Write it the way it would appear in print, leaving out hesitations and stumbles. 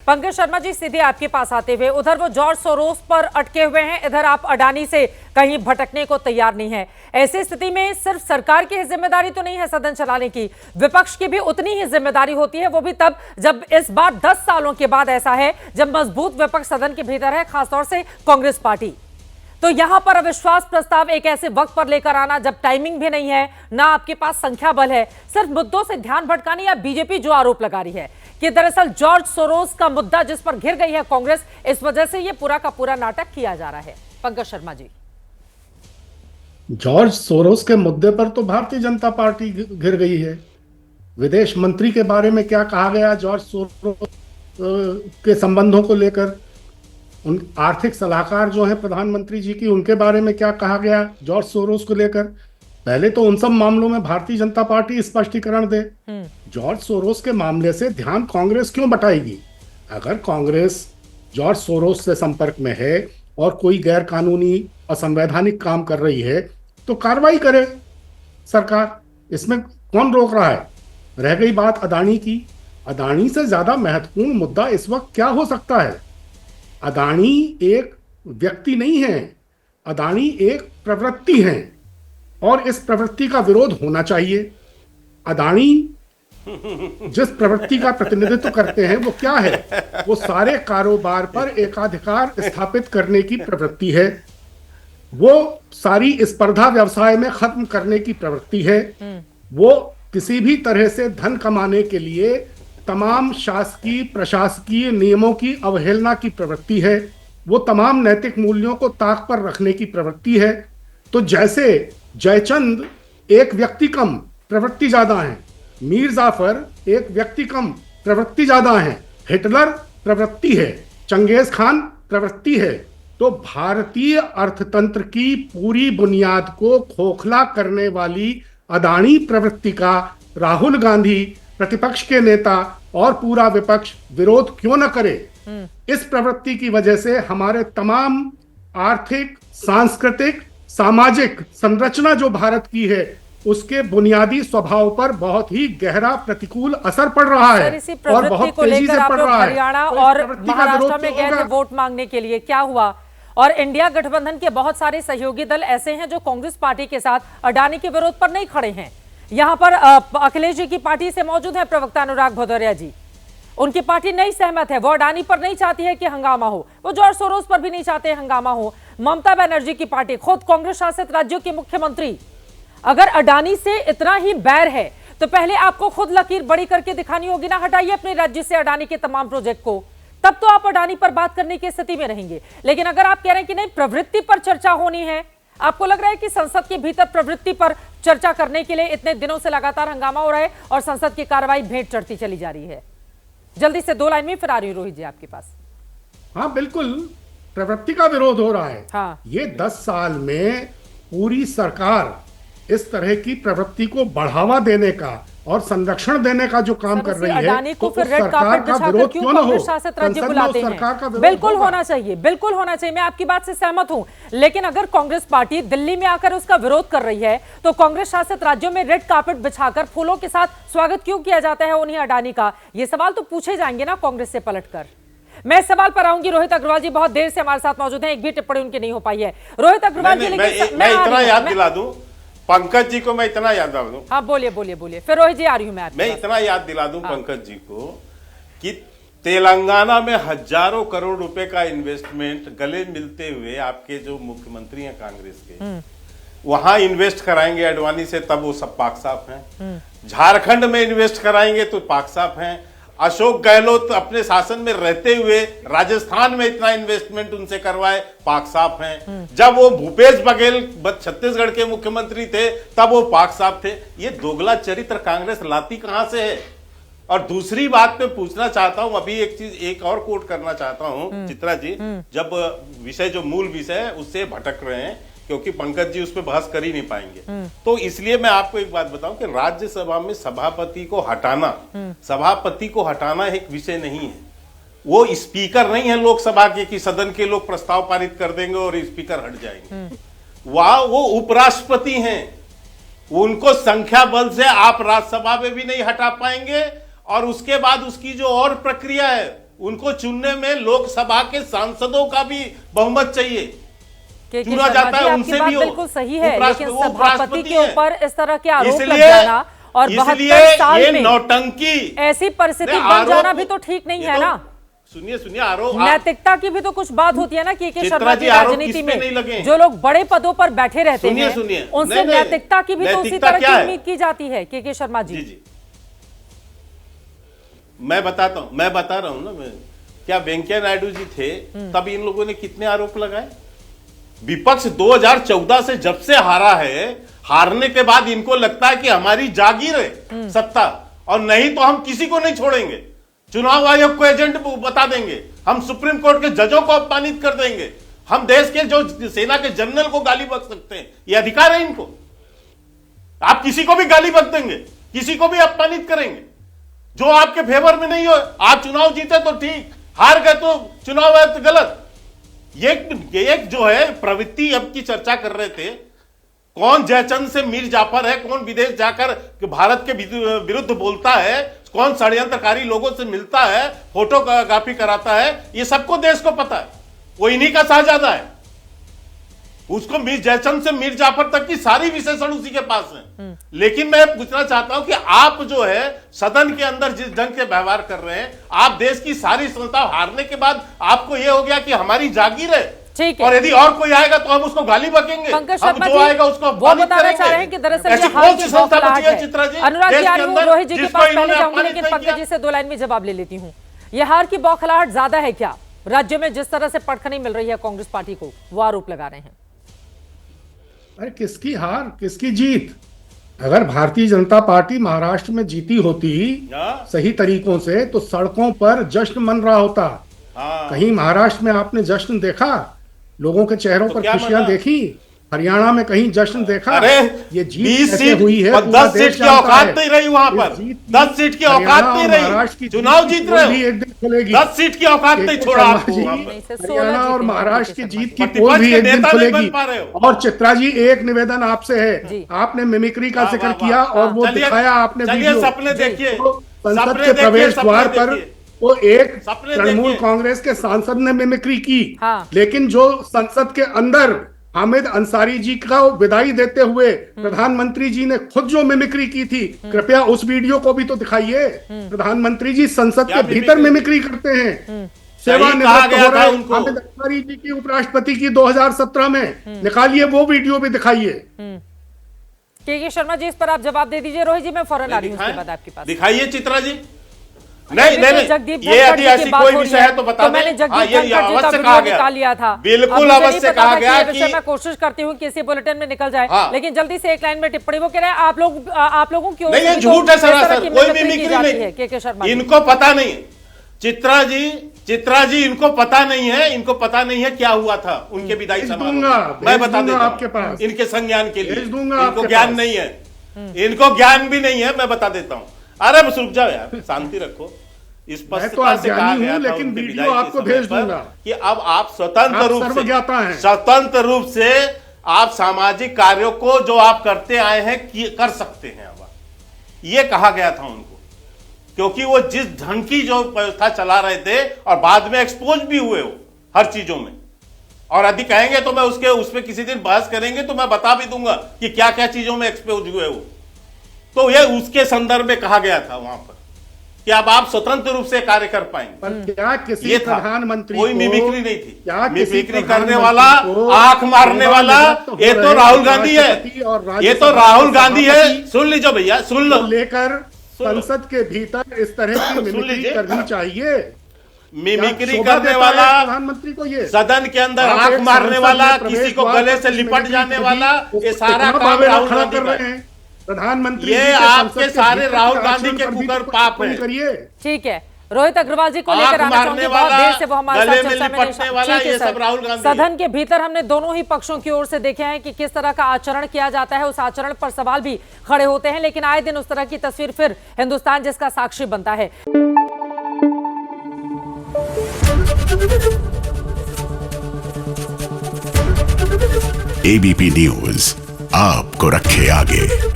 पंकज शर्मा जी, सीधे आपके पास आते हुए, उधर वो जॉर्ज सोरोस पर अटके हुए हैं, इधर आप अडानी से कहीं भटकने को तैयार नहीं है। ऐसी स्थिति में सिर्फ सरकार की जिम्मेदारी तो नहीं है सदन चलाने की, विपक्ष की भी उतनी ही जिम्मेदारी होती है, वो भी तब जब इस बार 10 सालों के बाद ऐसा है जब मजबूत विपक्ष सदन के भीतर है, खासतौर से कांग्रेस पार्टी। तो यहां पर अविश्वास प्रस्ताव एक ऐसे वक्त पर लेकर आना जब टाइमिंग भी नहीं है, ना आपके पास संख्या बल है, सिर्फ मुद्दों से ध्यान भटकाने, या बीजेपी जो आरोप लगा रही है कि दरअसल जॉर्ज सोरोस का मुद्दा जिस पर घिर गई है कांग्रेस, इस वजह से यह पूरा का पूरा नाटक किया जा रहा है। पंकज शर्मा जी, जॉर्ज सोरोस के मुद्दे पर तो भारतीय जनता पार्टी घिर गई है। विदेश मंत्री के बारे में क्या कहा गया जॉर्ज सोरोस के संबंधों को लेकर, उन आर्थिक सलाहकार जो हैं प्रधानमंत्री जी की, उनके बारे में क्या कहा गया जॉर्ज सोरोस को लेकर, पहले तो उन सब मामलों में भारतीय जनता पार्टी स्पष्टीकरण दे। जॉर्ज सोरोस के मामले से ध्यान कांग्रेस क्यों बटाएगी? अगर कांग्रेस जॉर्ज सोरोस से संपर्क में है और कोई गैर कानूनी असंवैधानिक काम कर रही है तो कार्रवाई करे सरकार, इसमें कौन रोक रहा है? रह गई बात अडानी की, अडानी से ज्यादा महत्वपूर्ण मुद्दा इस वक्त क्या हो सकता है? अडानी एक व्यक्ति नहीं है, अडानी एक प्रवृत्ति है और इस प्रवृत्ति का विरोध होना चाहिए। अडानी जिस प्रवृत्ति का प्रतिनिधित्व करते हैं वो क्या है? वो सारे कारोबार पर एकाधिकार स्थापित करने की प्रवृत्ति है, वो सारी स्पर्धा व्यवसाय में खत्म करने की प्रवृत्ति है, वो किसी भी तरह से धन कमाने के लिए तमाम शासकीय प्रशासकीय नियमों की अवहेलना की प्रवृत्ति है, वो तमाम नैतिक मूल्यों को ताक पर रखने की प्रवृत्ति है। तो जैसे जयचंद एक व्यक्ति कम प्रवृत्ति ज्यादा है, मीर जाफर एक व्यक्ति कम प्रवृत्ति ज्यादा है, हिटलर प्रवृत्ति है, चंगेज खान प्रवृत्ति है, तो भारतीय अर्थतंत्र की पूरी बुनियाद को खोखला करने वाली अडानी प्रवृत्ति का राहुल गांधी प्रतिपक्ष के नेता और पूरा विपक्ष विरोध क्यों न करे? इस प्रवृत्ति की वजह से हमारे तमाम आर्थिक, सांस्कृतिक, सामाजिक संरचना जो भारत की है उसके बुनियादी स्वभाव पर बहुत ही गहरा प्रतिकूल असर पड़ रहा है और बहुत तेजी से पड़ रहा है। हरियाणा और महाराष्ट्र में गए थे वोट मांगने के लिए, क्या हुआ? और इंडिया गठबंधन के बहुत सारे सहयोगी दल ऐसे हैं जो कांग्रेस पार्टी के साथ अडानी के विरोध पर नहीं खड़े हैं। यहां पर अखिलेश जी की पार्टी से मौजूद है प्रवक्ता अनुराग भदौरिया जी, उनकी पार्टी नहीं सहमत है, वो अडानी पर नहीं चाहती है कि हंगामा हो, वो जॉर्ज सोरोस पर भी नहीं चाहते हंगामा हो। ममता बनर्जी की पार्टी, खुद कांग्रेस शासित राज्यों की मुख्यमंत्री, अगर अडानी से इतना ही बैर है तो पहले आपको खुद लकीर बड़ी करके दिखानी होगी ना, हटाइए अपने राज्य से अडानी के तमाम प्रोजेक्ट को, तब तो आप अडानी पर बात करने की स्थिति में रहेंगे। लेकिन अगर आप कह रहे हैं कि नहीं, प्रवृत्ति पर चर्चा होनी है, आपको लग रहा है कि संसद के भीतर प्रवृत्ति पर चर्चा करने के लिए इतने दिनों से लगातार हंगामा हो रहा है और संसद की कार्रवाई भेंट चढ़ती चली जा रही है। जल्दी से 2 लाइन में फिर आ रही रोहित जी आपके पास। हाँ बिल्कुल, प्रवृत्ति का विरोध हो रहा है। हाँ। ये 10 साल में पूरी सरकार इस तरह की प्रवृत्ति को बढ़ावा देने का और संरक्षण देने का जो काम कर रही है, तो फिर रेड कार्पेट बिछाकर क्यों कांग्रेस शासित राज्य बुलाते हैं? बिल्कुल होना चाहिए, बिल्कुल होना चाहिए, मैं आपकी बात से सहमत हूं। लेकिन अगर कांग्रेस पार्टी दिल्ली में आकर उसका विरोध कर रही है तो कांग्रेस शासित राज्यों में रेड कार्पेट बिछाकर फूलों के साथ स्वागत क्यों किया जाता है उन्हीं अडानी का? ये सवाल तो पूछे जाएंगे ना कांग्रेस से पलटकर। मैं इस सवाल पर आऊंगी। रोहित अग्रवाल जी बहुत देर से हमारे साथ मौजूद हैं, एक भी टिप्पणी उनकी नहीं हो पाई है। रोहित अग्रवाल जी, लेकिन मैं इतना याद दिला दूं पंकज जी को, मैं इतना याद दिला दूं। हाँ बोलिए बोलिए बोलिए, फिर रोहित जी आ रही हूं मैं इतना याद दिला दूं पंकज जी को कि तेलंगाना में हजारों करोड़ रुपए का इन्वेस्टमेंट गले मिलते हुए आपके जो मुख्यमंत्री हैं कांग्रेस के, वहां इन्वेस्ट कराएंगे अडवाणी से, तब वो सब पाक साफ हैं। झारखंड में इन्वेस्ट कराएंगे तो पाक साफ हैं। अशोक गहलोत अपने शासन में रहते हुए राजस्थान में इतना इन्वेस्टमेंट उनसे करवाए, पाक साफ हैं। जब वो भूपेश बघेल छत्तीसगढ़ के मुख्यमंत्री थे तब वो पाक साफ थे। ये दोगला चरित्र कांग्रेस लाती कहां से है? और दूसरी बात मैं पूछना चाहता हूं, अभी एक चीज एक और कोट करना चाहता हूं चित्रा जी, जब विषय जो मूल विषय है उससे भटक रहे हैं क्योंकि पंकज जी उस पर बहस कर ही नहीं पाएंगे, तो इसलिए मैं आपको एक बात बताऊं कि राज्यसभा में सभापति को हटाना एक विषय नहीं है। वो स्पीकर नहीं है लोकसभा के कि सदन के लोग प्रस्ताव पारित कर देंगे और स्पीकर हट जाएंगे। वो उपराष्ट्रपति हैं, उनको संख्या बल से आप राज्यसभा में भी नहीं हटा पाएंगे और उसके बाद उसकी जो और प्रक्रिया है उनको चुनने में लोकसभा के सांसदों का भी बहुमत चाहिए। के चुना शर्मा जाता जी, है आपकी उनसे बात भी बिल्कुल सही है, लेकिन वो सभापति उपराष्ट्रपति के ऊपर इस तरह के आरोप लग इसलिए जाना और 72 साल ये में नौटंकी ऐसी परिस्थिति नहीं, बन आरोप- जाना भी तो ठीक नहीं ये है तो- ना। सुनिए आरोप नैतिकता की भी तो कुछ बात होती है ना कि चित्रा शर्मा जी, जी, आरोप राजनीति किस पे नहीं लगे में हैं? जो लोग बड़े पदों पर बैठे रहते सुनिए, हैं सुनिए। उनसे नहीं, नहीं, नैतिकता की भी तो उसी नैतिकता तरह क्या की है? उम्मीद की जाती है के शर्मा जी। जी मैं बताता हूं, मैं बता रहा हूं ना, मैं क्या वेंकैया नायडू जी थे तब इन लोगों ने कितने आरोप लगाए। विपक्ष 2014 से जब से हारा है, हारने के बाद इनको लगता है कि हमारी जागीर है सत्ता, और नहीं तो हम किसी को नहीं छोड़ेंगे, चुनाव आयोग को एजेंट बता देंगे, हम सुप्रीम कोर्ट के जजों को अपमानित कर देंगे, हम देश के जो सेना के जनरल को गाली बक सकते हैं, ये अधिकार है इनको। आप किसी को भी गाली बक देंगे, किसी को भी अपमानित करेंगे जो आपके फेवर में नहीं हो। आप चुनाव जीते तो ठीक, हार गए तो चुनाव है तो गलत। ये एक जो है प्रवृत्ति अब की चर्चा कर रहे थे, कौन जयचंद से मीर जाफर है, कौन विदेश जाकर भारत के विरुद्ध बोलता है, कौन षड्यंत्रकारी लोगों से मिलता है, फोटोग्राफी कराता है, ये सबको देश को पता है। वो इन्हीं का शाहजादा है। उसको मीर जयचंद से मीर जाफर तक की सारी विशेषण उसी के पास है। लेकिन मैं पूछना चाहता हूं कि आप जो है सदन के अंदर जिस ढंग से व्यवहार कर रहे हैं, आप देश की सारी संस्था हारने के बाद आपको यह हो गया कि हमारी जागीर है, ठीक है, और यदि और कोई आएगा तो हम उसको गाली बकेंगे, पंकज हम शर्मा जो जी आएगा उसको वो बताना चाह रहे हैं कि दरअसल ऐसी ये हार कौन की सी संस्था बौखलाहट बची है चित्रा जी है। अनुराग देश जी, के आर्य अंदर रोहित जी के जिसको पास पहले इन्होंने जाऊंगी, अपमानित लेकिन नहीं पंकज किया? जी से 2 लाइन में जवाब ले लेती हूँ। ये हार की बौखलाहट ज्यादा है क्या? राज्य में जिस तरह से पटखनी मिल रही है कांग्रेस पार्टी को, वो आरोप लगा रहे हैं। अरे किसकी हार, किसकी जीत? अगर भारतीय जनता पार्टी महाराष्ट्र में जीती होती सही तरीकों से तो सड़कों पर जश्न मन रहा होता। कहीं महाराष्ट्र में आपने जश्न देखा? लोगों के चेहरों पर खुशियां देखी? हरियाणा में कहीं जश्न देखा? अरे ये 20 जीत कैसे सीट हुई है? 10 सीट की औकात नहीं रही वहां पर, 10 सीट की औकात नहीं रही, चुनाव जीत रहे हो, एक दिन खुलेगी। 10 सीट की औकात नहीं छोड़ा आपको वहां पर। हरियाणा और महाराष्ट्र की जीत की प्रतिपक्ष पोल भी के एक दिन नेता नहीं खुलेगी। बन पा रहे हो। और चित्रा जी, एक निवेदन आपसे है, आपने मिमिक्री का जिक्र किया और वो दिखाया आपने वीडियो। सपने देखिए, संसद के प्रवेश द्वार पर वो एक तृणमूल कांग्रेस के सांसद ने मिमिक्री की, लेकिन जो संसद के अंदर हामिद अंसारी जी का विदाई देते हुए प्रधानमंत्री जी ने खुद जो मिमिक्री की थी, कृपया उस वीडियो को भी तो दिखाइए। प्रधानमंत्री जी संसद के भीतर मिमिक्री करते हैं। सेवानिवृत्त हो रहे हामिद अंसारी जी की उपराष्ट्रपति की 2017 में, निकालिए वो वीडियो भी दिखाइए। के शर्मा जी, इस पर आप जवाब दे दीजिए। रोहित जी, मैं फौरन आ रही हूं उसके बाद आपके पास। दिखाइए चित्रा जी। नहीं, जगदीप ये यदि ऐसी कोई विषय है तो बता दें। ये अवश्य कहा गया था, बिल्कुल अवश्य कहा गया कि मैं कोशिश करती हूँ कि इसी बुलेटिन में निकल जाए, लेकिन जल्दी से एक लाइन में टिप्पणी। वो कह रहे हैं आप लोगों की नहीं, ये झूठ है सरासर, कोई मिमिक्री नहीं, के शर्मा इनको पता नहीं है। चित्रा जी इनको पता नहीं है, इनको पता नहीं है क्या हुआ था उनके विदाई समारोह। मैं बता देता आपके पास इनके संज्ञान के लिए। इनको ज्ञान नहीं है, इनको ज्ञान भी नहीं है, मैं बता देता हूँ। अरे बस रुक जाओ यार, शांति रखो। स्पष्टता से कहा गया था लेकिन वीडियो आपको भेज दूंगा कि अब आप स्वतंत्र रूप से आप सामाजिक कार्यों को जो आप करते आए हैं कर सकते हैं। अब ये कहा गया था उनको, क्योंकि वो जिस ढंग की जो व्यवस्था चला रहे थे और बाद में एक्सपोज भी हुए हो हर चीजों में, और यदि कहेंगे तो मैं उस पर किसी दिन बहस करेंगे तो मैं बता भी दूंगा कि क्या क्या चीजों में एक्सपोज हुए हो। तो ये उसके संदर्भ में कहा गया था वहां पर कि अब आप स्वतंत्र रूप से कार्य कर पाएंगे। पर क्या किसी प्रधानमंत्री कोई मिमिक्री नहीं थी, क्या मिमिक्री करने वाला, आंख मारने वाला ये तो राहुल गांधी है, ये तो राहुल गांधी है। सुन लीजिए भैया, सुन लो। लेकर संसद के भीतर इस तरह की मिमिक्री करनी चाहिए। मिमिक्री करने वाला, प्रधानमंत्री को ये सदन के अंदर आंख मारने वाला, किसी को गले से लिपट जाने वाला, ये सारा काम राहुल गांधी कर रहे हैं। प्रधानमंत्री ये आपके सारे राहुल गांधी के कुकर पाप है। करिए। ठीक है, रोहित अग्रवाल जी को लेकर आना चाहूंगी, बहुत देर से वो हमारे साथ चर्चा में नहीं। सदन के भीतर हमने दोनों ही पक्षों की ओर से देखे हैं कि किस तरह का आचरण किया जाता है, उस आचरण पर सवाल भी खड़े होते हैं, लेकिन आए दिन उस तरह की तस्वीर फिर हिंदुस्तान जिसका साक्षी बनता है। एबीपी न्यूज आपको रखे आगे।